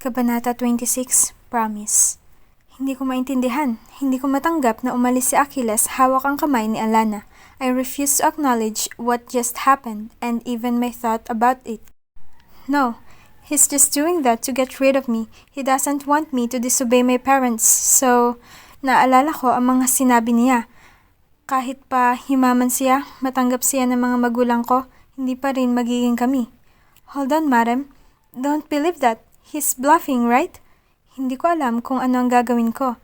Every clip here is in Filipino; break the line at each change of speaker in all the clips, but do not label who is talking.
Kabanata 26, Promise. Hindi ko maintindihan, hindi ko matanggap na umalis si Achilles hawak ang kamay ni Alana. I refuse to acknowledge what just happened and even my thought about it. No, he's just doing that to get rid of me. He doesn't want me to disobey my parents, so naalala ko ang mga sinabi niya. Kahit pa himaman siya, matanggap siya ng mga magulang ko, hindi pa rin magiging kami. Hold on, madam. Don't believe that. He's bluffing, right? Hindi ko alam kung ano ang gagawin ko.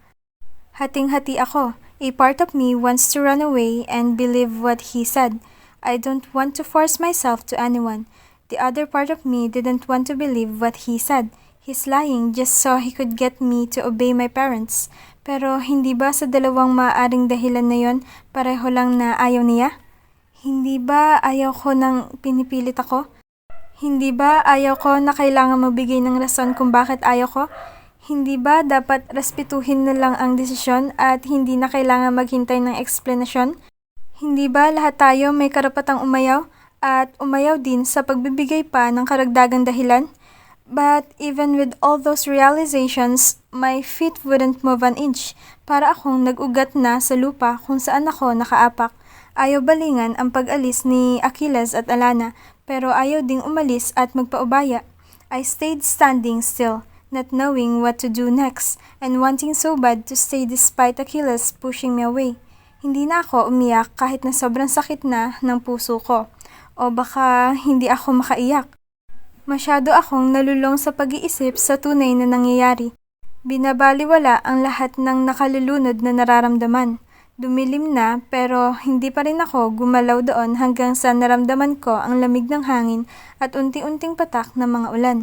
Hating-hati ako. A part of me wants to run away and believe what he said. I don't want to force myself to anyone. The other part of me didn't want to believe what he said. He's lying just so he could get me to obey my parents. Pero hindi ba sa dalawang maaaring dahilan na yon, pareho lang na ayaw niya? Hindi ba ayaw ko nang pinipilit ako? Hindi ba ayaw ko na kailangan mabigay ng rason kung bakit ayaw ko? Hindi ba dapat respetuhin na lang ang desisyon at hindi na kailangan maghintay ng eksplanasyon? Hindi ba lahat tayo may karapatang umayaw at umayaw din sa pagbibigay pa ng karagdagang dahilan? But even with all those realizations, my feet wouldn't move an inch. Para akong nag-ugat na sa lupa kung saan ako nakaapak. Ayaw balingan ang pag-alis ni Achilles at Alana, pero ayaw ding umalis at magpaubaya. I stayed standing still, not knowing what to do next, and wanting so bad to stay despite Achilles pushing me away. Hindi na ako umiyak kahit na sobrang sakit na ng puso ko. O baka hindi ako makaiyak. Masyado akong nalulong sa pag-iisip sa tunay na nangyayari. Binabaliwala ang lahat ng nakalulunod na nararamdaman. Dumilim na pero hindi pa rin ako gumalaw doon hanggang sa naramdaman ko ang lamig ng hangin at unti-unting patak ng mga ulan.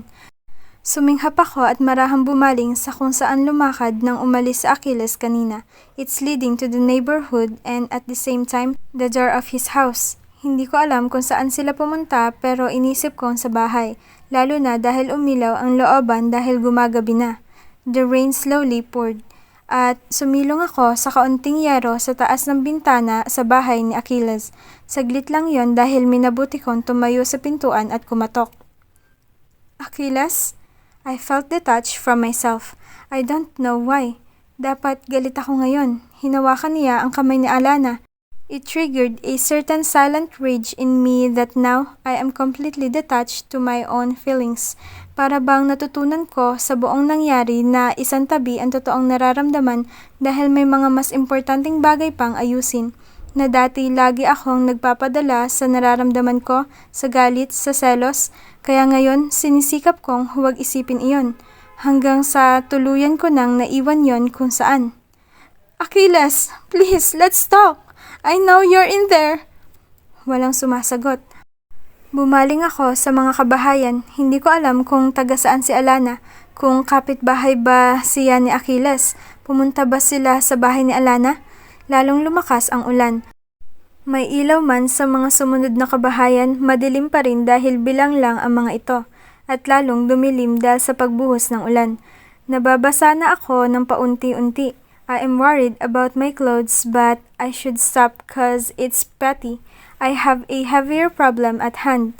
Suminghap ako at marahang bumaling sa kung saan lumakad nang umalis si Achilles kanina. It's leading to the neighborhood and at the same time, the door of his house. Hindi ko alam kung saan sila pumunta pero inisip kong sa bahay, lalo na dahil umilaw ang looban dahil gumagabi na. The rain slowly poured. At sumilong ako sa kaunting yero sa taas ng bintana sa bahay ni Achilles. Saglit lang yon dahil minabuti kong tumayo sa pintuan at kumatok. Achilles? I felt detached from myself. I don't know why. Dapat galit ako ngayon. Hinawakan niya ang kamay ni Alana. It triggered a certain silent rage in me that now I am completely detached to my own feelings. Para bang natutunan ko sa buong nangyari na isang tabi ang totoong nararamdaman dahil may mga mas importanteng bagay pang ayusin. Na dati lagi akong nagpapadala sa nararamdaman ko, sa galit, sa selos, kaya ngayon sinisikap kong huwag isipin iyon. Hanggang sa tuluyan ko nang naiwan yon kung saan. Achilles, please, let's talk! I know you're in there! Walang sumasagot. Bumaling ako sa mga kabahayan, hindi ko alam kung taga saan si Alana, kung kapitbahay ba siya ni Achilles, pumunta ba sila sa bahay ni Alana? Lalong lumakas ang ulan. May ilaw man sa mga sumunod na kabahayan, madilim pa rin dahil bilang lang ang mga ito, at lalong dumilim dahil sa pagbuhos ng ulan. Nababasa na ako ng paunti-unti. I am worried about my clothes but I should stop cause it's petty. I have a heavier problem at hand.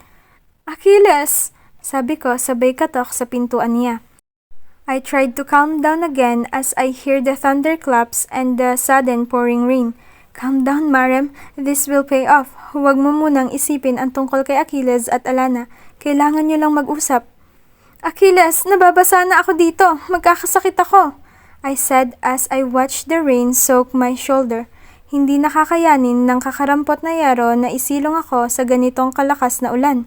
Achilles! Sabi ko sabay katok sa pintuan niya. I tried to calm down again as I hear the thunderclaps and the sudden pouring rain. Calm down, Marem. This will pay off. Huwag mo munang isipin ang tungkol kay Achilles at Alana. Kailangan niyo lang mag-usap. Achilles, nababasa na ako dito. Magkakasakit ako. I said as I watched the rain soak my shoulder. Hindi nakakayanin ng kakarampot na yero na isilong ako sa ganitong kalakas na ulan.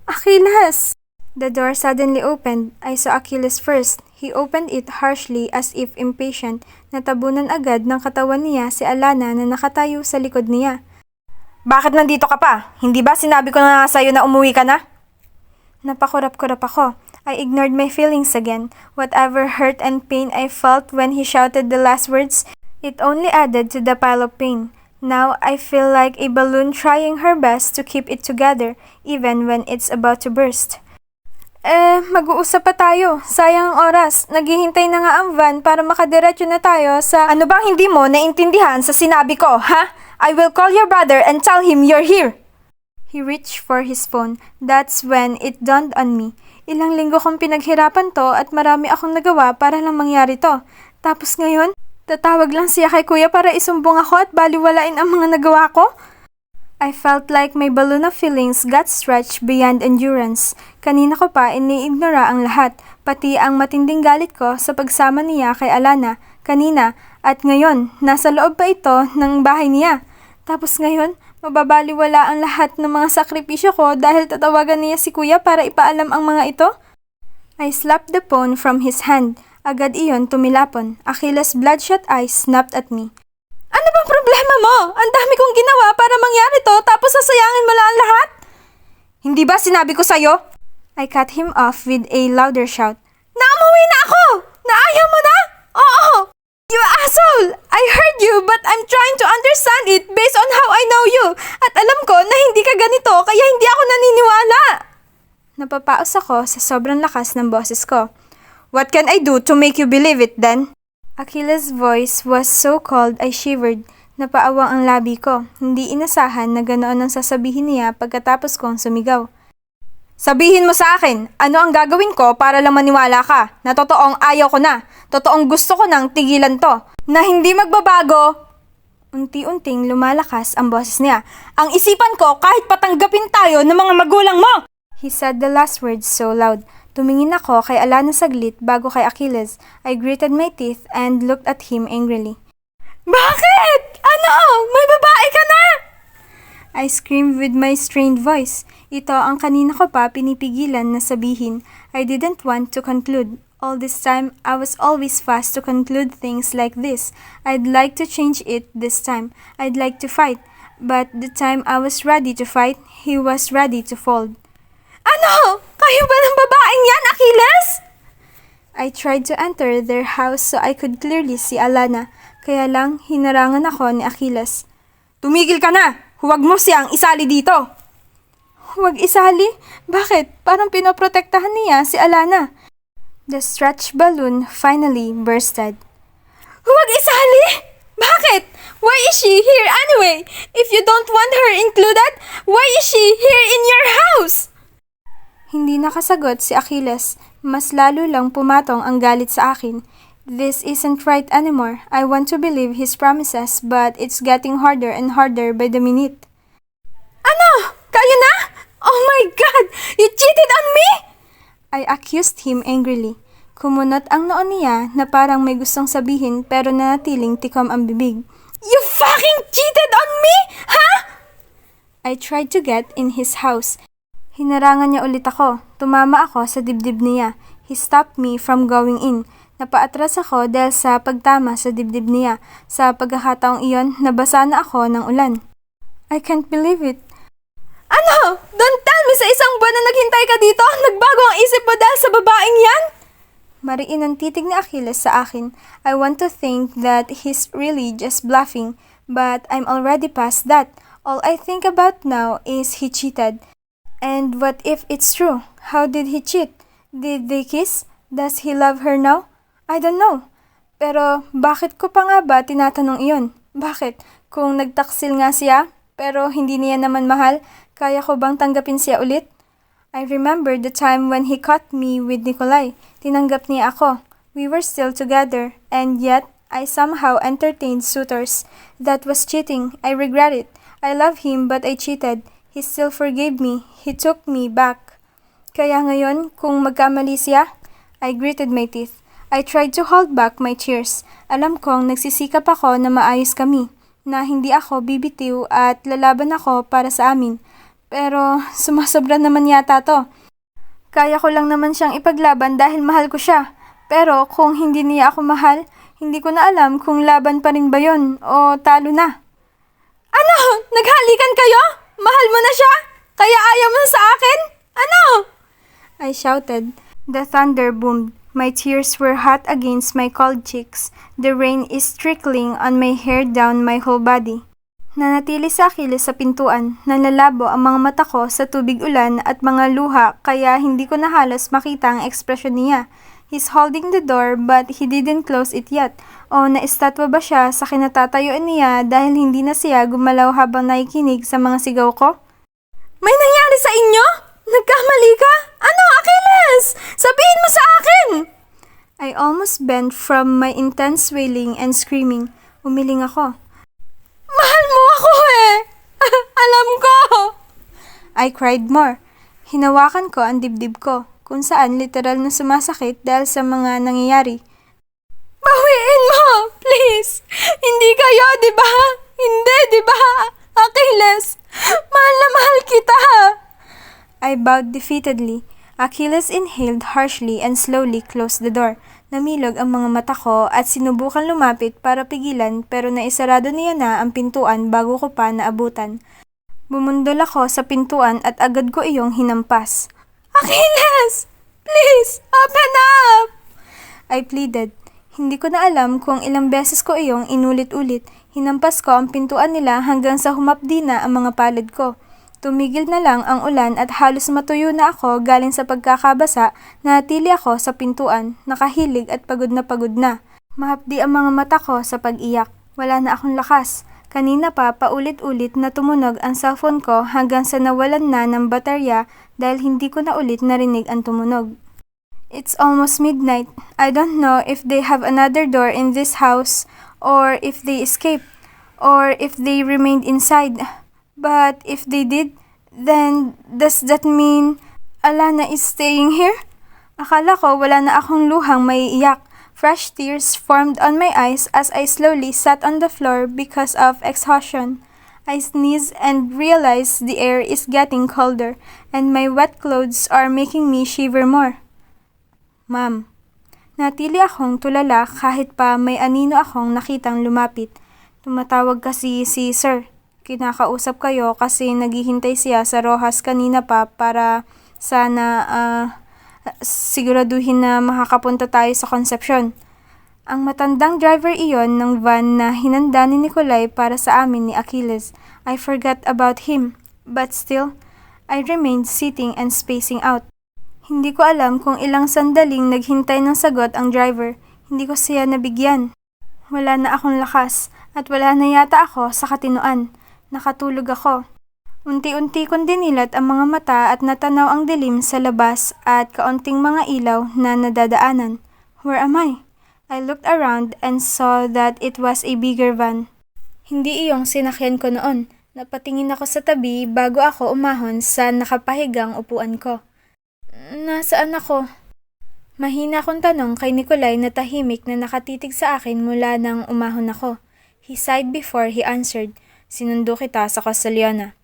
Achilles! The door suddenly opened. I saw Achilles first. He opened it harshly as if impatient. Natabunan agad ng katawan niya si Alana na nakatayo sa likod niya. Bakit nandito ka pa? Hindi ba sinabi ko na sa'yo na umuwi ka na? Napakurap-kurap ako. I ignored my feelings again. Whatever hurt and pain I felt when he shouted the last words, it only added to the pile of pain. Now I feel like a balloon trying her best to keep it together, even when it's about to burst. Mag-uusap pa tayo. Sayang ang oras. Naghihintay na nga ang van para makadiretso na tayo sa... Ano bang hindi mo naintindihan sa sinabi ko, ha? I will call your brother and tell him you're here. He reached for his phone. That's when it dawned on me. Ilang linggo kong pinaghirapan to at marami akong nagawa para lang mangyari to. Tapos ngayon, tatawag lang siya kay kuya para isumbong ako at baliwalain ang mga nagawa ko? I felt like my balloon of feelings got stretched beyond endurance. Kanina ko pa iniignora ang lahat, pati ang matinding galit ko sa pagsama niya kay Alana kanina at ngayon, nasa loob pa ito ng bahay niya. Tapos ngayon, mababaliwala ang lahat ng mga sakripisyo ko dahil tatawagan niya si kuya para ipaalam ang mga ito? I slapped the phone from his hand. Agad iyon tumilapon. Achilles' bloodshot eyes snapped at me. Ano bang problema mo? Ang dami kong ginawa para mangyari to tapos sasayangin mo lang ang lahat? Hindi ba sinabi ko sa'yo? I cut him off with a louder shout. Naamuwi na ako! Naayaw mo na? Oo! You asshole! I heard you but I'm trying to understand it based on how I know you. At alam ko na hindi ka ganito kaya hindi ako naniniwala. Napapaos ako sa sobrang lakas ng boses ko. What can I do to make you believe it then? Achilles' voice was so cold I shivered. Napaawang ang labi ko. Hindi inasahan na ganoon ang sasabihin niya pagkatapos kong sumigaw. Sabihin mo sa akin, ano ang gagawin ko para lang maniwala ka na totoong ayaw ko na, totoong gusto ko nang tigilan to, na hindi magbabago. Unti-unting lumalakas ang boses niya. Ang isipan ko kahit patanggapin tayo ng mga magulang mo! He said the last words so loud. Tumingin ako kay Alana saglit bago kay Achilles. I gritted my teeth and looked at him angrily. Bakit? Ano? May babae ka na? I screamed with my strained voice. Ito ang kanina ko pa pinipigilan na sabihin. I didn't want to conclude. All this time, I was always fast to conclude things like this. I'd like to change it this time. I'd like to fight. But the time I was ready to fight, he was ready to fold. Ano? Kayo ba ng babaeng yan, Achilles? I tried to enter their house so I could clearly see Alana. Kaya lang, hinarangan ako ni Achilles. Tumigil ka na! Huwag mo siyang isali dito! Huwag isali? Bakit? Parang pinoprotektahan niya si Alana. The stretch balloon finally bursted. Huwag isali? Bakit? Why is she here anyway? If you don't want her included, why is she here in your house? Hindi nakasagot si Achilles. Mas lalo lang pumatong ang galit sa akin. This isn't right anymore. I want to believe his promises, but it's getting harder and harder by the minute. Ano? Kayo na? Oh my God! You cheated on me? I accused him angrily. Kumunot ang noo niya na parang may gustong sabihin pero nanatiling tikom ang bibig. You fucking cheated on me? Ha? I tried to get in his house. Hinarangan niya ulit ako. Tumama ako sa dibdib niya. He stopped me from going in. Napaatras ako dahil sa pagtama sa dibdib niya. Sa pagkakataong iyon, nabasa na ako ng ulan. I can't believe it. Ano? Don't tell me sa isang buwan na naghintay ka dito? Nagbago ang isip mo dahil sa babaeng yan? Mariin ang titig ni Achilles sa akin. I want to think that he's really just bluffing. But I'm already past that. All I think about now is he cheated. And what if it's true? How did he cheat? Did they kiss? Does he love her now? I don't know. Pero bakit ko pa nga ba tinatanong iyon? Bakit? Kung nagtaksil nga siya, pero hindi niya naman mahal, kaya ko bang tanggapin siya ulit? I remember the time when he caught me with Nikolai. Tinanggap niya ako. We were still together, and yet I somehow entertained suitors. That was cheating. I regret it. I love him but I cheated. He still forgave me. He took me back. Kaya ngayon, kung magkamali siya, I gritted my teeth. I tried to hold back my tears. Alam kong nagsisikap ako na maayos kami, na hindi ako bibitiw at lalaban ako para sa amin. Pero sumasobra naman yata to. Kaya ko lang naman siyang ipaglaban dahil mahal ko siya. Pero kung hindi niya ako mahal, hindi ko na alam kung laban pa rin ba yun o talo na. Ano? Naghalikan kayo? Mahal mo na siya? Kaya ayaw mo sa akin? Ano? I shouted. The thunder boomed. My tears were hot against my cold cheeks. The rain is trickling on my hair down my whole body. Nanatili sa Achilles sa pintuan. Nanlalabo ang mga mata ko sa tubig ulan at mga luha kaya hindi ko na halos makita ang ekspresyon niya. He's holding the door but he didn't close it yet. O naistatwa ba siya sa kinatatayuan niya dahil hindi na siya gumalaw habang nakikinig sa mga sigaw ko? May nangyari sa inyo? Nagkamali ka? Ano, Achilles? Achilles! Sabihin mo sa akin! I almost bent from my intense wailing and screaming. Umiling ako. Mahal mo ako eh! Alam ko! I cried more. Hinawakan ko ang dibdib ko, kung saan literal na sumasakit dahil sa mga nangyayari. Bawiin mo! Please! Hindi kayo, di ba? Hindi, di ba? Achilles! Mahal na mahal kita! I bowed defeatedly. Achilles inhaled harshly and slowly closed the door. Namilog ang mga mata ko at sinubukan lumapit para pigilan pero naisarado niya na ang pintuan bago ko pa naabutan. Bumundol ako sa pintuan at agad ko iyong hinampas. Achilles! Please, open up! I pleaded. Hindi ko na alam kung ilang beses ko iyong inulit-ulit. Hinampas ko ang pintuan nila hanggang sa humapdi na ang mga palad ko. Tumigil na lang ang ulan at halos matuyo na ako galing sa pagkakabasa. Natili ako sa pintuan, nakahilig at pagod na pagod na. Mahapdi ang mga mata ko sa pag-iyak. Wala na akong lakas. Kanina pa paulit-ulit na tumunog ang cellphone ko hanggang sa nawalan na ng baterya dahil hindi ko na ulit narinig ang tumunog. It's almost midnight. I don't know if they have another door in this house or if they escaped or if they remained inside. But if they did, then does that mean Alana is staying here? Akala ko wala na akong luhang maiiyak. Fresh tears formed on my eyes as I slowly sat on the floor because of exhaustion. I sneezed and realized the air is getting colder and my wet clothes are making me shiver more. Ma'am, natili akong tulala kahit pa may anino akong nakitang lumapit. Tumatawag kasi si Sir. Kinakausap kayo kasi naghihintay siya sa Rojas kanina pa para sana siguraduhin na makakapunta tayo sa Concepcion. Ang matandang driver iyon ng van na hinanda ni Nikolay para sa amin ni Achilles. I forgot about him, but still, I remained sitting and spacing out. Hindi ko alam kung ilang sandaling naghintay ng sagot ang driver. Hindi ko siya nabigyan. Wala na akong lakas at wala na yata ako sa katinoan. Nakatulog ako. Unti-unti kong dinilat ang mga mata at natanaw ang dilim sa labas at kaunting mga ilaw na nadadaanan. Where am I? I looked around and saw that it was a bigger van. Hindi iyong sinakyan ko noon. Napatingin ako sa tabi bago ako umahon sa nakapahigang upuan ko. Nasaan ako? Mahina akong tanong kay Nikolay na tahimik na nakatitig sa akin mula nang umahon ako. He sighed before he answered. Sinundo kita sa Castellana.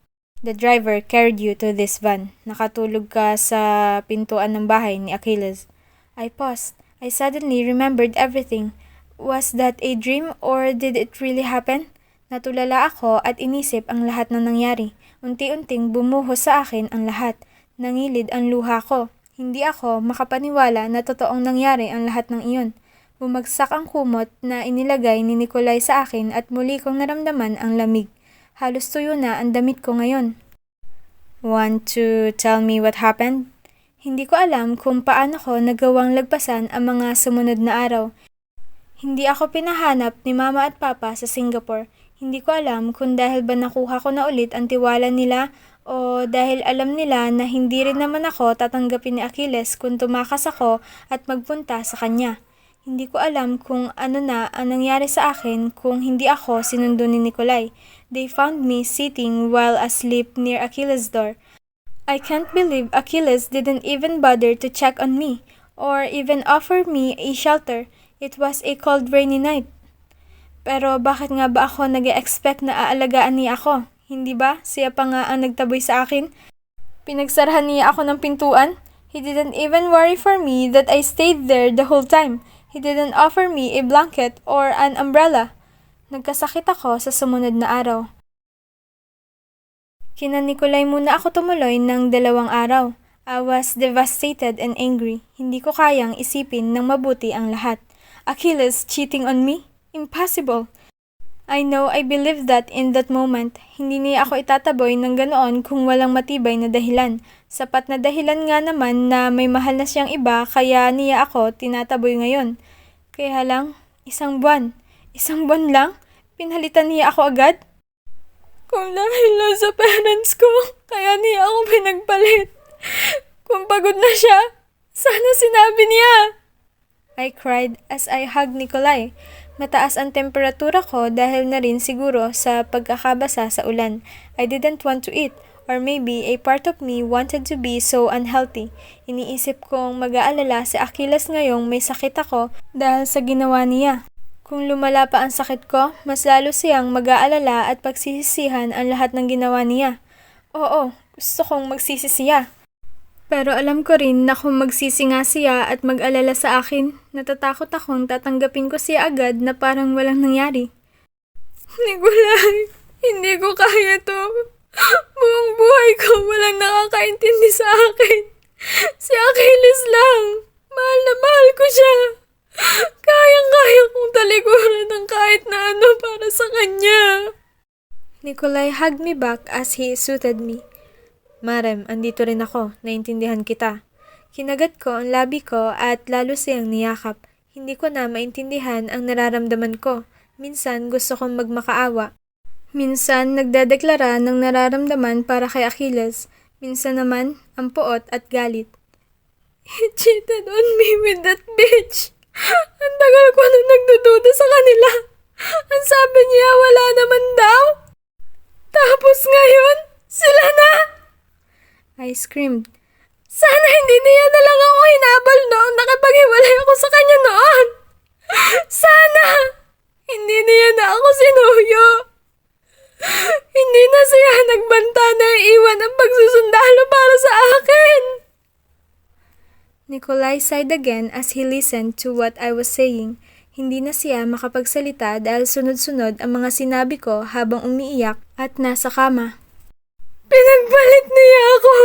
The driver carried you to this van. Nakatulog ka sa pintuan ng bahay ni Achilles. I paused. I suddenly remembered everything. Was that a dream or did it really happen? Natulala ako at inisip ang lahat ng nangyari. Unti-unting bumuhos sa akin ang lahat. Nangilid ang luha ko. Hindi ako makapaniwala na totoong nangyari ang lahat ng iyon. Bumagsak ang kumot na inilagay ni Nikolay sa akin at muli kong naramdaman ang lamig. Halos tuyo na ang damit ko ngayon. Want to tell me what happened? Hindi ko alam kung paano ko nagawang lagpasan ang mga sumunod na araw. Hindi ako pinahanap ni Mama at Papa sa Singapore. Hindi ko alam kung dahil ba nakuha ko na ulit ang tiwala nila o dahil alam nila na hindi rin naman ako tatanggapin ni Achilles kung tumakas ako at magpunta sa kanya. Hindi ko alam kung ano na ang nangyari sa akin kung hindi ako sinundo ni Nikolay. They found me sitting while asleep near Achilles' door. I can't believe Achilles didn't even bother to check on me or even offer me a shelter. It was a cold rainy night. Pero bakit nga ba ako nag-expect na aalagaan niya ako? Hindi ba? Siya pa nga ang nagtaboy sa akin. Pinagsarahan niya ako ng pintuan. He didn't even worry for me that I stayed there the whole time. He didn't offer me a blanket or an umbrella. Nagkasakit ako sa sumunod na araw. Kina Nikolay muna ako tumuloy ng 2 araw. I was devastated and angry. Hindi ko kayang isipin ng mabuti ang lahat. Achilles cheating on me? Impossible. I know I believed that in that moment. Hindi niya ako itataboy ng ganoon kung walang matibay na dahilan. Sapat na dahilan nga naman na may mahal na siyang iba kaya niya ako tinataboy ngayon. Kaya lang, 1 buwan. 1 buwan lang? Pinalitan niya ako agad? Kung dahil lang sa parents ko, kaya niya ako pinagpalit. Kung pagod na siya, Sana sinabi niya! I cried as I hugged Nikolai. Mataas ang temperatura ko dahil na rin siguro sa pagkakabasa sa ulan. I didn't want to eat, or maybe a part of me wanted to be so unhealthy. Iniisip kong mag-aalala si Achilles ngayong may sakit ako dahil sa ginawa niya. Kung lumala pa ang sakit ko, mas lalo siyang mag-aalala at pagsisisihan ang lahat ng ginawa niya. Oo, gusto kong magsisisiya. Pero alam ko rin na kung magsisi nga siya at mag-alala sa akin, natatakot akong tatanggapin ko siya agad na parang walang nangyari. Nikolai, hindi ko kaya to. Buong buhay ko walang nakakaintindi sa akin. Si Achilles lang. Mahal na mahal ko siya. Kayang-kaya kong talikuran ng kahit na ano para sa kanya. Nikolai hugged me back as he soothed me. Marem, andito rin ako. Naintindihan kita. Kinagat ko ang labi ko at lalo siyang niyakap. Hindi ko na maintindihan ang nararamdaman ko. Minsan gusto kong magmakaawa. Minsan nagdedeklara ng nararamdaman para kay Achilles. Minsan naman ang poot at galit. He cheated on me with that bitch. Ang tagal ko na nagdududa sa kanila. Ang sabi niya wala naman daw. Tapos ngayon, sila na! I screamed. Sana hindi niya na lang ako hinabol noong nakipaghiwalay ako sa kanya noon. Sana! Hindi niya na ako sinuyo. Hindi na siya nagbanta na iiwan ang pagsusundalo para sa akin. Nikolai sighed again as he listened to what I was saying. Hindi na siya makapagsalita dahil sunod-sunod ang mga sinabi ko habang umiiyak at nasa kama. Pinagpalit niya ako.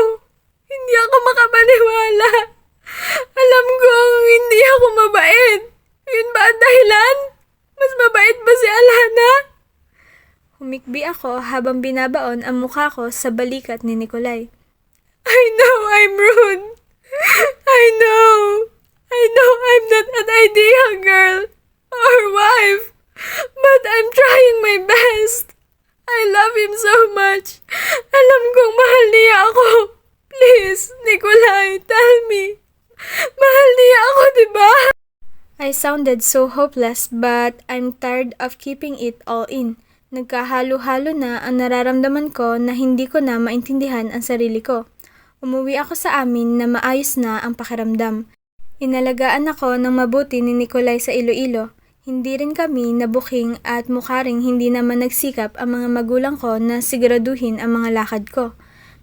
Hindi ako makapaniwala. Alam kong hindi ako mabait. Yun ba ang dahilan? Mas mabait ba si Alana? Humikbi ako habang binabaon ang mukha ko sa balikat ni Nikolai. I know I'm rude. I know I'm not an ideal girl or wife. But I'm trying my best. I love him so much. Alam kong mahal niya ako. Please, Nikolai, tell me. Mahal niya ako, diba? I sounded so hopeless but I'm tired of keeping it all in. Nagkahalo-halo na ang nararamdaman ko na hindi ko na maintindihan ang sarili ko. Umuwi ako sa amin na maayos na ang pakiramdam. Inalagaan ako ng mabuti ni Nikolai sa Iloilo. Hindi rin kami nabuking at mukha ring hindi naman nagsikap ang mga magulang ko na siguraduhin ang mga lakad ko.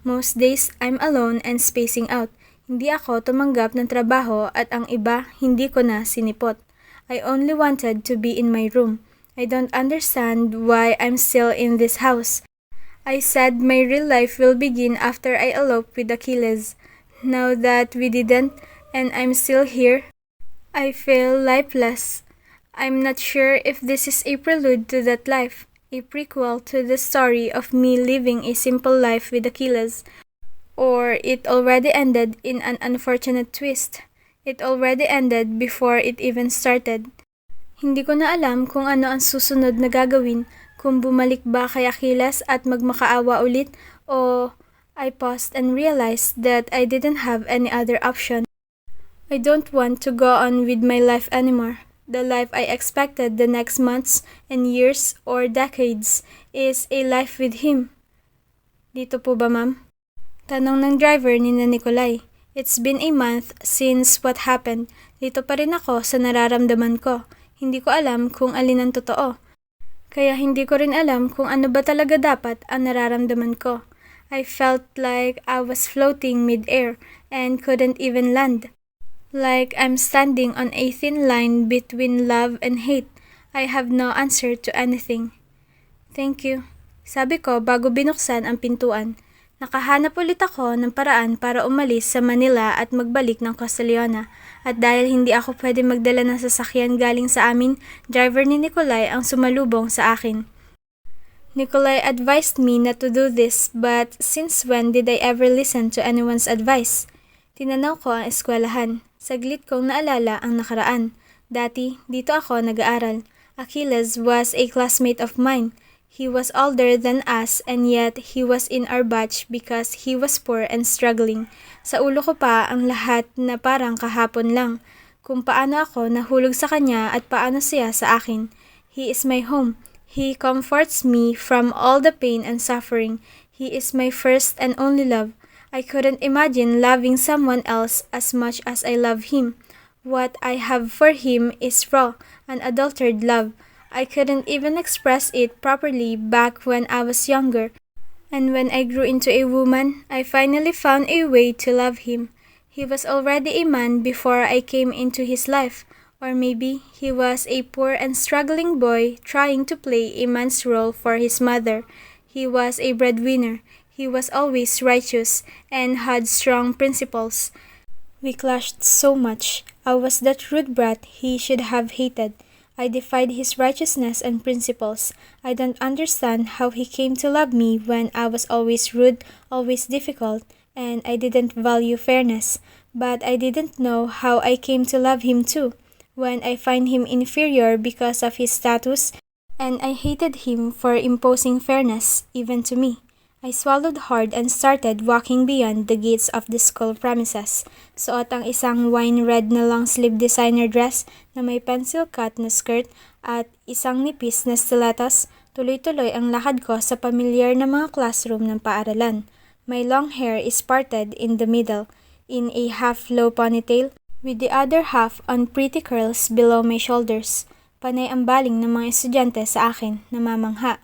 Most days, I'm alone and spacing out. Hindi ako tumanggap ng trabaho at ang iba hindi ko na sinipot. I only wanted to be in my room. I don't understand why I'm still in this house. I said my real life will begin after I elope with Achilles. Now that we didn't and I'm still here, I feel lifeless. I'm not sure if this is a prelude to that life, a prequel to the story of me living a simple life with Achilles, or it already ended in an unfortunate twist. It already ended before it even started. Hindi ko na alam kung ano ang susunod na gagawin, kung bumalik ba kay Achilles at magmakaawa ulit, o I paused and realized that I didn't have any other option. I don't want to go on with my life anymore. The life I expected the next months and years or decades is a life with him. Dito po ba, ma'am? Tanong ng driver ni Nikolai. It's been a month since what happened. Dito pa rin ako sa nararamdaman ko. Hindi ko alam kung alin ang totoo. Kaya hindi ko rin alam kung ano ba talaga dapat ang nararamdaman ko. I felt like I was floating mid-air and couldn't even land. Like I'm standing on a thin line between love and hate. I have no answer to anything. Thank you. Sabi ko bago binuksan ang pintuan. Nakahanap ulit ako ng paraan para umalis sa Manila at magbalik ng Castellana. At dahil hindi ako pwede magdala ng sasakyan galing sa amin, driver ni Nikolai ang sumalubong sa akin. Nikolai advised me not to do this, but since when did I ever listen to anyone's advice? Tinanaw ko ang eskwelahan. Saglit kong naalala ang nakaraan. Dati, dito ako nag-aaral. Achilles was a classmate of mine. He was older than us and yet he was in our batch because he was poor and struggling. Sa ulo ko pa ang lahat na parang kahapon lang. Kung paano ako nahulog sa kanya at paano siya sa akin. He is my home. He comforts me from all the pain and suffering. He is my first and only love. I couldn't imagine loving someone else as much as I love him. What I have for him is raw, unadulterated love. I couldn't even express it properly back when I was younger. And when I grew into a woman, I finally found a way to love him. He was already a man before I came into his life. Or maybe he was a poor and struggling boy trying to play a man's role for his mother. He was a breadwinner. He was always righteous and had strong principles. We clashed so much. I was that rude brat he should have hated. I defied his righteousness and principles. I don't understand how he came to love me when I was always rude, always difficult, and I didn't value fairness. But I didn't know how I came to love him too, when I find him inferior because of his status, and I hated him for imposing fairness, even to me. I swallowed hard and started walking beyond the gates of the school premises. Suot ang isang wine red na long sleeve designer dress na may pencil cut na skirt at isang nipis na stilettos. Tuloy-tuloy ang lakad ko sa pamilyar na mga classroom ng paaralan. My long hair is parted in the middle, in a half-low ponytail, with the other half on pretty curls below my shoulders. Panay ang baling ng mga estudyante sa akin, namamangha.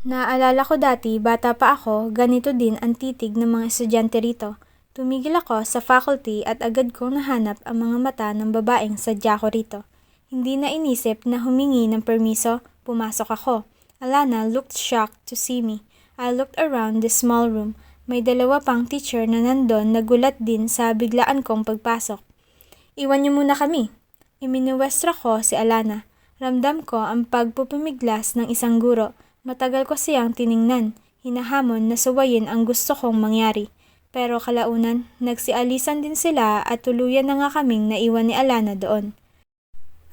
Naalala ko dati, bata pa ako, ganito din ang titig ng mga estudyante rito. Tumigil ako sa faculty at agad kong nahanap ang mga mata ng babaeng sadya ko rito. Hindi na inisip na humingi ng permiso, pumasok ako. Alana looked shocked to see me. I looked around the small room. May dalawa pang teacher na nandun nagulat din sa biglaan kong pagpasok. Iwan niyo muna kami. Iminuwestra ko si Alana. Ramdam ko ang pagpupumiglas ng isang guro. Matagal ko siyang tiningnan, hinahamon na suwayin ang gusto kong mangyari. Pero kalaunan, nagsialisan din sila at tuluyan na nga kaming naiwan ni Alana doon.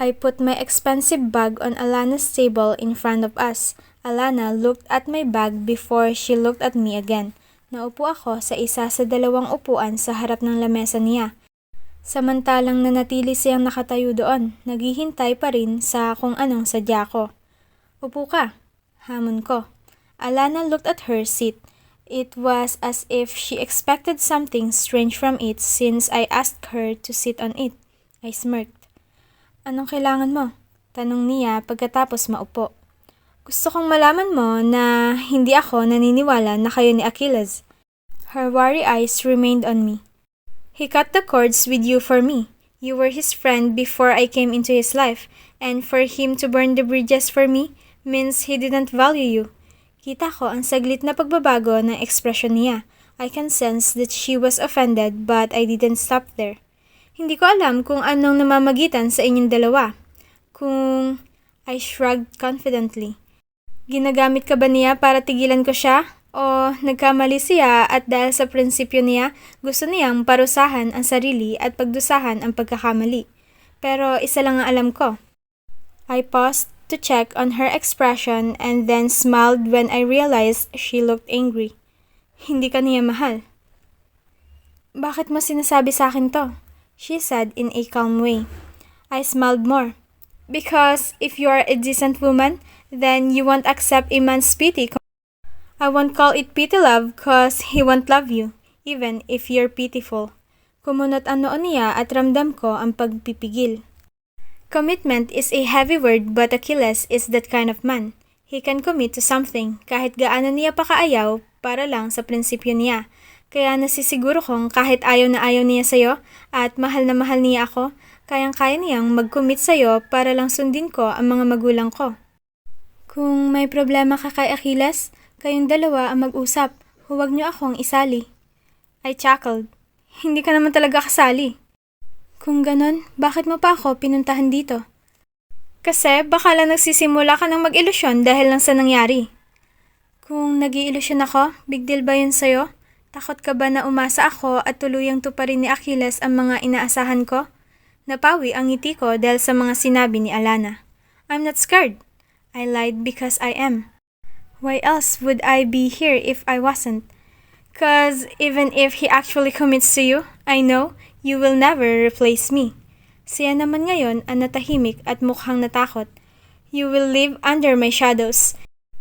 I put my expensive bag on Alana's table in front of us. Alana looked at my bag before she looked at me again. Naupo ako sa isa sa dalawang upuan sa harap ng lamesa niya. Samantalang nanatili siyang nakatayo doon, naghihintay pa rin sa kung anong sadya ko. Upo ka. Hamon ko. Alana looked at her seat. It was as if she expected something strange from it since I asked her to sit on it. I smirked. Anong kailangan mo? Tanong niya pagkatapos maupo. Gusto kong malaman mo na hindi ako naniniwala na kayo ni Achilles. Her wary eyes remained on me. He cut the cords with you for me. You were his friend before I came into his life, and for him to burn the bridges for me means he didn't value you. Kita ko ang saglit na pagbabago ng ekspresyon niya. I can sense that she was offended but I didn't stop there. Hindi ko alam kung anong namamagitan sa inyong dalawa. I shrugged confidently. Ginagamit ka ba niya para tigilan ko siya? O nagkamali siya at dahil sa prinsipyo niya, gusto niyang parusahan ang sarili at pagdusahan ang pagkakamali. Pero isa lang ang alam ko. I paused to check on her expression and then smiled when I realized she looked angry. Hindi ka niya mahal. Bakit mo sinasabi sa akin to? She said in a calm way. I smiled more. Because if you are a decent woman, then you won't accept a man's pity. I won't call it pity love cause he won't love you, even if you're pitiful. Kumunot ang noo niya at ramdam ko ang pagpipigil. Commitment is a heavy word but Achilles is that kind of man. He can commit to something kahit gaano niya pa kaayaw para lang sa prinsipyo niya. Kaya nasisiguro kong kahit ayaw na ayaw niya sa'yo at mahal na mahal niya ako, kayang-kaya niyang mag-commit sa'yo para lang sundin ko ang mga magulang ko. Kung may problema ka kay Achilles, kayong dalawa ang mag-usap. Huwag niyo akong isali. I chuckled. Hindi ka naman talaga kasali. Kung ganon, bakit mo pa ako pinuntahan dito? Kasi baka lang nagsisimula ka ng mag-ilusyon dahil lang sa nangyari. Kung nag-iilusyon ako, big deal ba yun sa'yo? Takot ka ba na umasa ako at tuluyang tuparin ni Achilles ang mga inaasahan ko? Napawi ang ngiti ko dahil sa mga sinabi ni Alana. I'm not scared. I lied because I am. Why else would I be here if I wasn't? 'Cause even if he actually commits to you, I know you will never replace me. Siya naman ngayon ang natahimik at mukhang natakot. You will live under my shadows.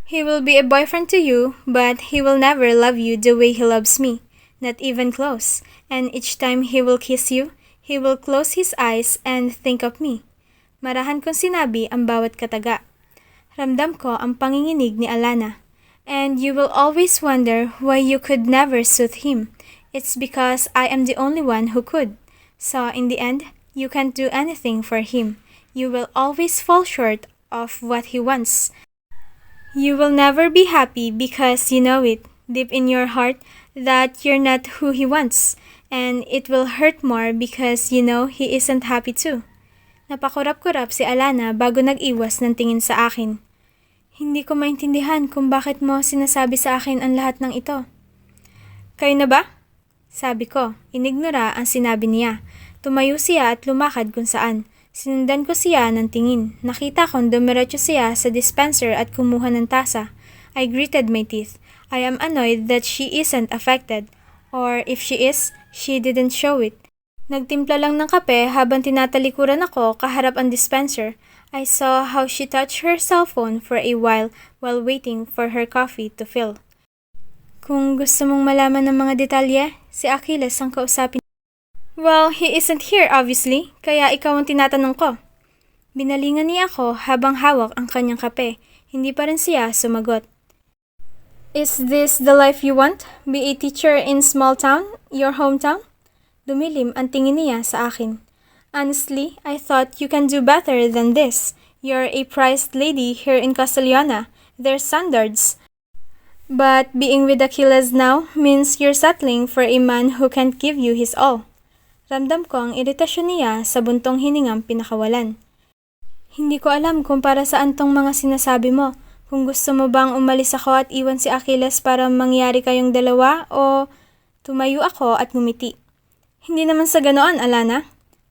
He will be a boyfriend to you, but he will never love you the way he loves me. Not even close. And each time he will kiss you, he will close his eyes and think of me. Marahan kong sinabi ang bawat kataga. Ramdam ko ang panginginig ni Alana. And you will always wonder why you could never soothe him. It's because I am the only one who could. So in the end, you can't do anything for him. You will always fall short of what he wants. You will never be happy because you know it, deep in your heart, that you're not who he wants. And it will hurt more because you know he isn't happy too. Napakurap-kurap si Alana bago nag-iwas ng tingin sa akin. Hindi ko maintindihan kung bakit mo sinasabi sa akin ang lahat ng ito. Kayo na ba? Sabi ko, inignora ang sinabi niya. Tumayo siya at lumakad kung saan. Sinundan ko siya ng tingin. Nakita kong dumiretso siya sa dispenser at kumuha ng tasa. I gritted my teeth. I am annoyed that she isn't affected. Or if she is, she didn't show it. Nagtimpla lang ng kape habang tinatalikuran ako kaharap ang dispenser. I saw how she touched her cell phone for a while waiting for her coffee to fill. Kung gusto mong malaman ng mga detalye, si Achilles ang kausapin. Well, he isn't here obviously, kaya ikaw ang tinatanong ko. Binalingan niya ako habang hawak ang kanyang kape. Hindi pa rin siya sumagot. Is this the life you want? Be a teacher in small town, your hometown? Dumilim ang tingin niya sa akin. Honestly, I thought you can do better than this. You're a prized lady here in Castellana. There's standards. But being with Achilles now means you're settling for a man who can't give you his all. Ramdam ko ang iritasyon niya sa buntong hiningang pinakawalan. Hindi ko alam kung para saan tong mga sinasabi mo. Kung gusto mo bang umalis ako at iwan si Achilles para mangyari kayong dalawa o tumayo ako at ngumiti. Hindi naman sa ganoon, Alana,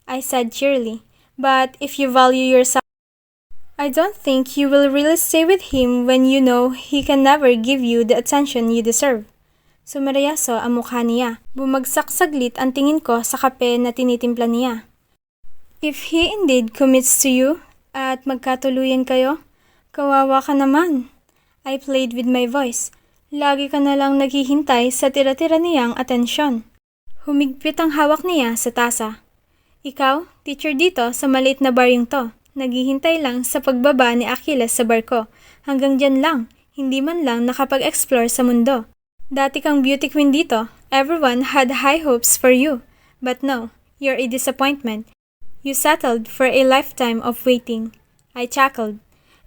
I said cheerily. But if you value yourself, I don't think you will really stay with him when you know he can never give you the attention you deserve. Sumarayaso ang mukha niya. Bumagsak saglit ang tingin ko sa kape na tinitimpla niya. If he indeed commits to you at magkatuluyan kayo, kawawa ka naman. I played with my voice. Lagi ka na lang naghihintay sa tira-tira niyang atensyon. Humigpit ang hawak niya sa tasa. Ikaw, teacher dito sa maliit na bar yung to. Naghihintay lang sa pagbaba ni Achilles sa barko. Hanggang dyan lang, hindi man lang nakapag-explore sa mundo. Dati kang beauty queen dito. Everyone had high hopes for you. But no, you're a disappointment. You settled for a lifetime of waiting. I chuckled.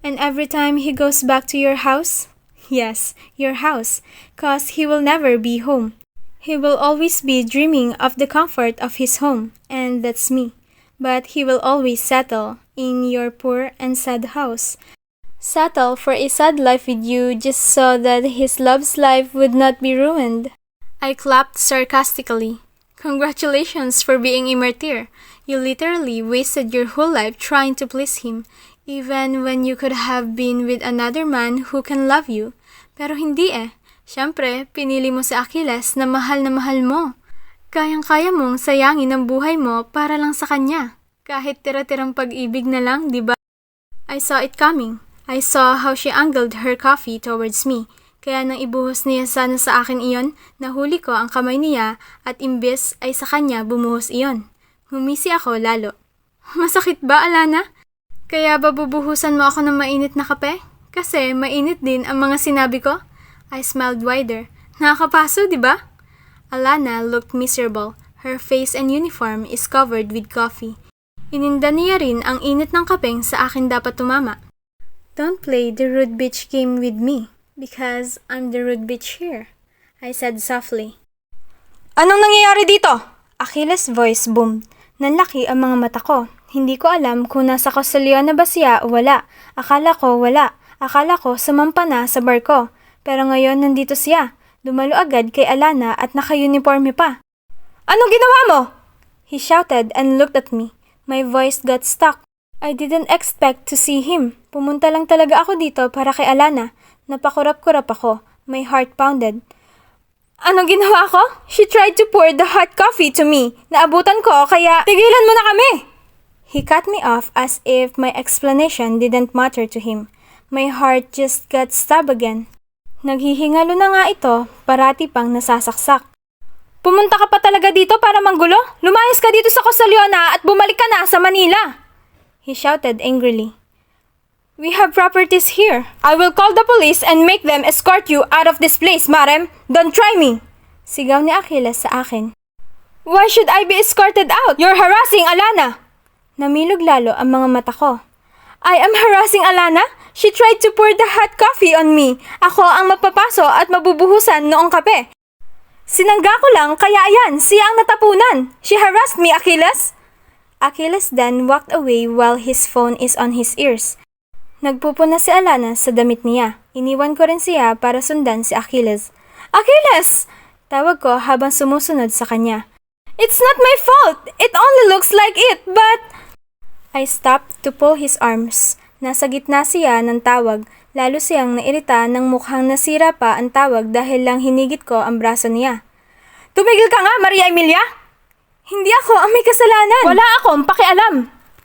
And every time he goes back to your house? Yes, your house. 'Cause he will never be home. He will always be dreaming of the comfort of his home. And that's me. But he will always settle in your poor and sad house. Settle for a sad life with you just so that his love's life would not be ruined. I clapped sarcastically. Congratulations for being a martyr. You literally wasted your whole life trying to please him, even when you could have been with another man who can love you. Pero hindi eh. Siyempre, pinili mo si Achilles na mahal mo. Kayang-kaya mong sayangin ang buhay mo para lang sa kanya. Kahit tira-tirang pag-ibig na lang, di ba? I saw it coming. I saw how she angled her coffee towards me. Kaya nang ibuhos niya sana sa akin iyon, nahuli ko ang kamay niya at imbes ay sa kanya bumuhos iyon. Humisi ako lalo. Masakit ba, Alana? Kaya ba bubuhusan mo ako ng mainit na kape? Kasi mainit din ang mga sinabi ko? I smiled wider. Nakakapaso, di ba? Alana looked miserable. Her face and uniform is covered with coffee. Ininda niya rin ang init ng kapeng sa akin dapat tumama. Don't play the rude bitch game with me, because I'm the rude bitch here, I said softly. Anong nangyayari dito? Achilles' voice boomed. Nanlaki ang mga mata ko. Hindi ko alam kung nasa Castellana ba siya o wala. Akala ko wala. Akala ko sumampa na sa barko. Pero ngayon nandito siya. Dumalo agad kay Alana at naka-uniforme pa. Anong ginawa mo? He shouted and looked at me. My voice got stuck. I didn't expect to see him. Pumunta lang talaga ako dito para kay Alana. Napakurap-kurap ako. My heart pounded. Anong ginawa ko? She tried to pour the hot coffee to me. Naabutan ko kaya tigilan mo na kami! He cut me off as if my explanation didn't matter to him. My heart just got stabbed again. Naghihingalo na nga ito, parati pang nasasaksak. Pumunta ka pa talaga dito para manggulo? Lumayas ka dito sa Costa Leona at bumalik ka na sa Manila! He shouted angrily. We have properties here. I will call the police and make them escort you out of this place, Marem. Don't try me! Sigaw ni Achilles sa akin. Why should I be escorted out? You're harassing Alana! Namilog lalo ang mga mata ko. I am harassing Alana? She tried to pour the hot coffee on me. Ako ang mapapaso at mabubuhusan noong kape. Sinangga ko lang kaya ayan, siya ang natapunan. She harassed me, Achilles. Achilles then walked away while his phone is on his ears. Nagpupuna si Alana sa damit niya. Iniwan ko rin siya para sundan si Achilles. Achilles! Tawag ko habang sumusunod sa kanya. It's not my fault! It only looks like it, but... I stopped to pull his arms. Nasa gitna siya ng tawag. Lalo siyang nairita nang mukhang nasira pa ang tawag dahil lang hinigit ko ang braso niya. Tumigil ka nga, Maria Emilia! Hindi ako ang may kasalanan! Wala akong pakialam!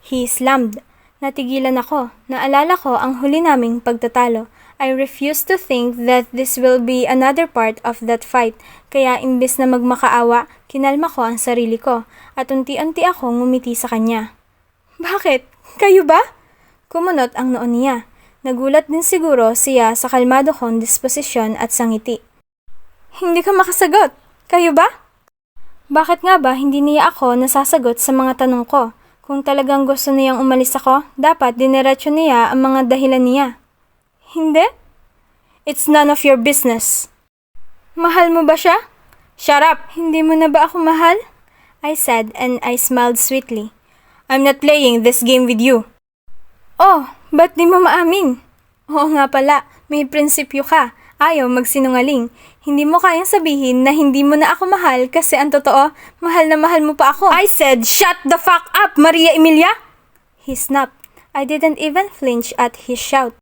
He slammed. Natigilan ako. Naalala ko ang huli naming pagtatalo. I refused to think that this will be another part of that fight. Kaya imbes na magmakaawa, kinalma ko ang sarili ko at unti-unti akong ngumiti sa kanya. Bakit? Kayo ba? Kumunot ang noon niya. Nagulat din siguro siya sa kalmado kong disposisyon at sangiti. Hindi ka makasagot. Kayo ba? Bakit nga ba hindi niya ako nasasagot sa mga tanong ko? Kung talagang gusto niyang umalis ako, dapat diniretso niya ang mga dahilan niya. Hindi? It's none of your business. Mahal mo ba siya? Shut up! Hindi mo na ba ako mahal? I said and I smiled sweetly. I'm not playing this game with you. Oh, ba't di mo maamin? Oo nga pala, may prinsipyo ka. Ayaw magsinungaling. Hindi mo kayang sabihin na hindi mo na ako mahal kasi ang totoo, mahal na mahal mo pa ako. I said, shut the fuck up, Maria Emilia! He snapped. I didn't even flinch at his shout.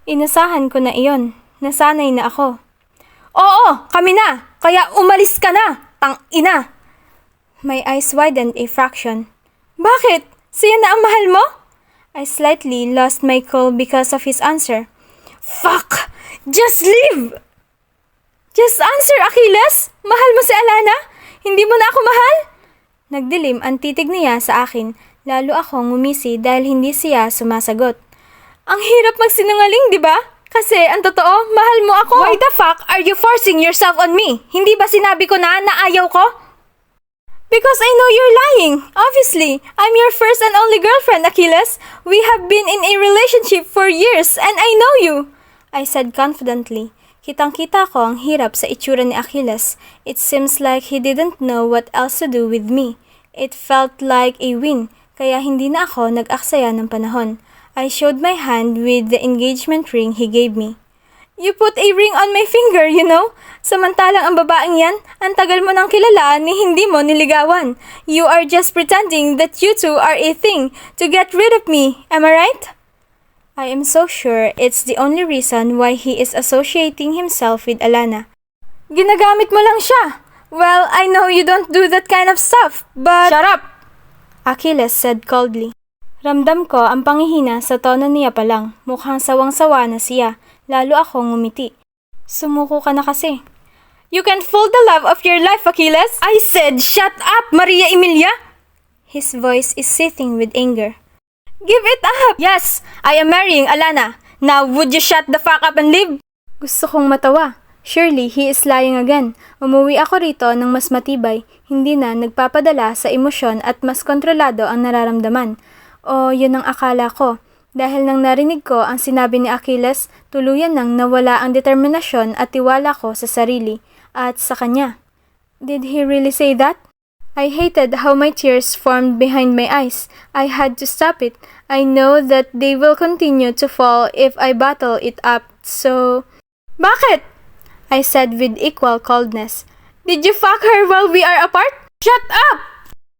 Inasahan ko na iyon. Nasanay na ako. Oo, kami na! Kaya umalis ka na! Tang ina! My eyes widened a fraction. Bakit? Siya na ang mahal mo? I slightly lost my cool because of his answer. Fuck! Just leave! Just answer, Achilles! Mahal mo si Alana? Hindi mo na ako mahal? Nagdilim ang titig niya sa akin. Lalo akong ngumisi dahil hindi siya sumasagot. Ang hirap magsinungaling, di ba? Kasi ang totoo, mahal mo ako. Why the fuck are you forcing yourself on me? Hindi ba sinabi ko na ayaw ko? Because I know you're lying. Obviously, I'm your first and only girlfriend, Achilles. We have been in a relationship for years and I know you. I said confidently. Kitang-kita ko ang hirap sa itsura ni Achilles. It seems like he didn't know what else to do with me. It felt like a win, kaya hindi na ako nag-aksaya ng panahon. I showed my hand with the engagement ring he gave me. You put a ring on my finger, you know? Samantalang ang babaeng yan, ang tagal mo nang kilala ni hindi mo niligawan. You are just pretending that you two are a thing to get rid of me, am I right? I am so sure it's the only reason why he is associating himself with Alana. Ginagamit mo lang siya. Well, I know you don't do that kind of stuff, but... Shut up! Achilles said coldly. Ramdam ko ang pangihina sa tono niya pa lang. Mukhang sawang-sawa na siya. Lalo akong ngumiti. Sumuko ka na kasi. You can fool the love of your life, Achilles! I said, shut up, Maria Emilia! His voice is seething with anger. Give it up! Yes, I am marrying Alana. Now, would you shut the fuck up and leave? Gusto kong matawa. Surely, he is lying again. Umuwi ako rito ng mas matibay. Hindi na nagpapadala sa emosyon at mas kontrolado ang nararamdaman. O, yun ang akala ko. Dahil nang narinig ko ang sinabi ni Achilles, tuluyan nang nawala ang determinasyon at tiwala ko sa sarili at sa kanya. Did he really say that? I hated how my tears formed behind my eyes. I had to stop it. I know that they will continue to fall if I bottle it up, so... Bakit? I said with equal coldness. Did you fuck her while we are apart? Shut up!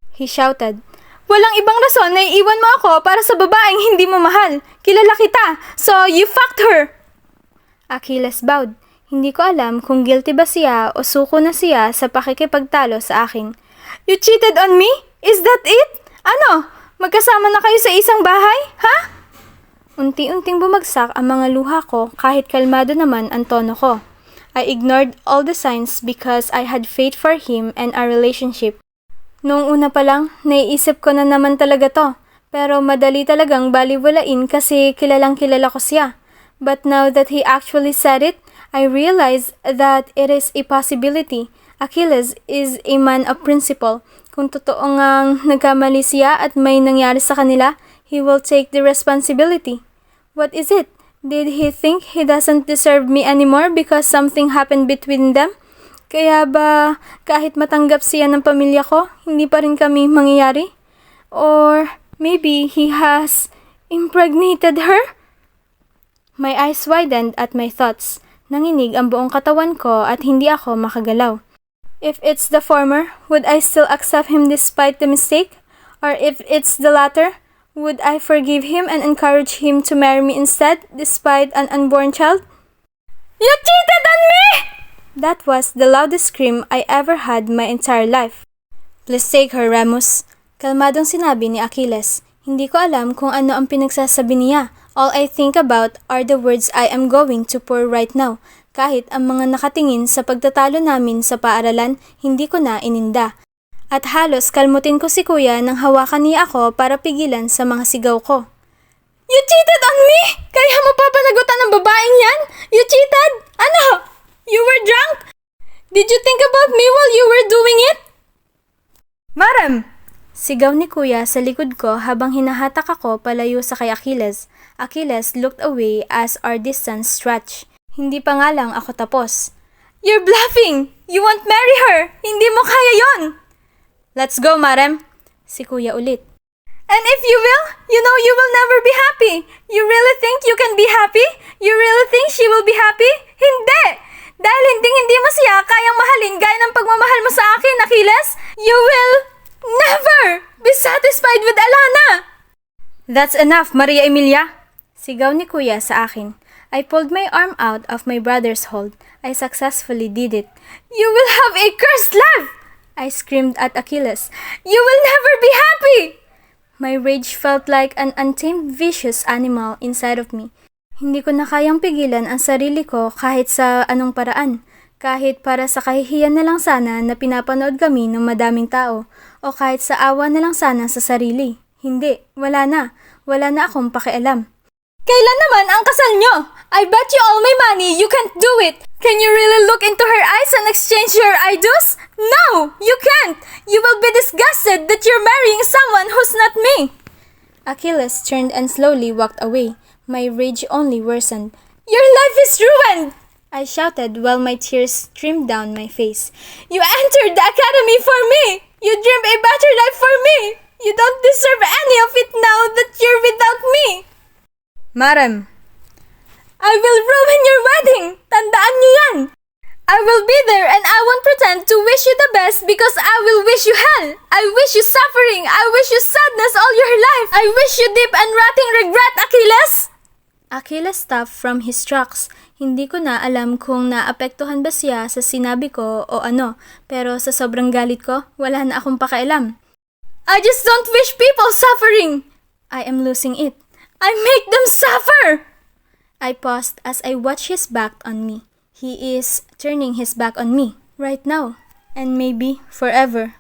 He shouted. Walang ibang rason na iiwan mo ako para sa babaeng hindi mo mahal. Kilala kita, so you fucked her. Achilles bowed. Hindi ko alam kung guilty ba siya o suko na siya sa pakikipagtalo sa akin. You cheated on me? Is that it? Ano? Magkasama na kayo sa isang bahay? Ha? Unti-unting bumagsak ang mga luha ko kahit kalmado naman ang tono ko. I ignored all the signs because I had faith for him and our relationship. Noong una pa lang, naiisip ko na naman talaga to. Pero madali talagang baliwalain kasi kilalang kilala ko siya. But now that he actually said it, I realize that it is a possibility. Achilles is a man of principle. Kung totoo ngang nagkamali siya at may nangyari sa kanila, he will take the responsibility. What is it? Did he think he doesn't deserve me anymore because something happened between them? Kaya ba kahit matanggap siya ng pamilya ko, hindi pa rin kami mangyayari? Or maybe he has impregnated her? My eyes widened at my thoughts. Nanginig ang buong katawan ko at hindi ako makagalaw. If it's the former, would I still accept him despite the mistake? Or if it's the latter, would I forgive him and encourage him to marry me instead, despite an unborn child? You cheated on me! That was the loudest scream I ever had my entire life. Please take her, Remus. Kalmadong sinabi ni Achilles. Hindi ko alam kung ano ang pinagsasabi niya. All I think about are the words I am going to pour right now. Kahit ang mga nakatingin sa pagtatalo namin sa paaralan, hindi ko na ininda. At halos kalmutin ko si kuya nang hawakan niya ako para pigilan sa mga sigaw ko. You cheated on me! Kaya mo pa panagutan ng babaeng yan? You cheated? Ano? You were drunk? Did you think about me while you were doing it? Madam! Sigaw ni kuya sa likod ko habang hinahatak ako palayo sa kay Achilles. Achilles looked away as our distance stretched. Hindi pa nga lang ako tapos. You're bluffing! You won't marry her! Hindi mo kaya yon! Let's go, madam! Si kuya ulit. And if you will, you know you will never be happy! You really think you can be happy? You really think she will be happy? Hindi! Dahil hindi mo siya kayang mahalin gaya ng pagmamahal mo sa akin, Achilles, you will never be satisfied with Alana! That's enough, Maria Emilia! Sigaw ni kuya sa akin. I pulled my arm out of my brother's hold. I successfully did it. You will have a cursed life! I screamed at Achilles. You will never be happy! My rage felt like an untamed vicious animal inside of me. Hindi ko na kayang pigilan ang sarili ko kahit sa anong paraan. Kahit para sa kahihiyan na lang sana na pinapanood kami ng madaming tao. O kahit sa awa na lang sana sa sarili. Hindi, wala na. Wala na akong pakialam. Kailan naman ang kasal nyo? I bet you all my money you can't do it. Can you really look into her eyes and exchange your I-do's? No, you can't. You will be disgusted that you're marrying someone who's not me. Achilles turned and slowly walked away. My rage only worsened. Your life is ruined! I shouted while my tears streamed down my face. You entered the academy for me! You dreamed a better life for me! You don't deserve any of it now that you're without me! Madam! I will ruin your wedding! Tandaan niyo yan! I will be there and I won't pretend to wish you the best because I will wish you hell! I wish you suffering! I wish you sadness all your life! I wish you deep and rotting regret, Achilles! Achilles stopped from his tracks. Hindi ko na alam kung naapektuhan ba siya sa sinabi ko o ano, pero sa sobrang galit ko, wala na akong pakialam. I just don't wish people suffering! I am losing it. I make them suffer! I paused as I watched his back on me. He is turning his back on me right now, and maybe forever.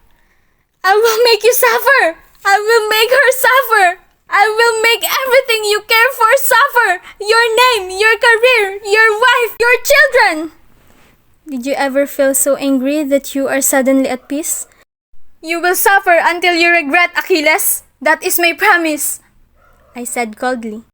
I will make you suffer! I will make her suffer! I will make everything you care for suffer! Your name, your career, your wife, your children! Did you ever feel so angry that you are suddenly at peace? You will suffer until you regret, Achilles! That is my promise! I said coldly.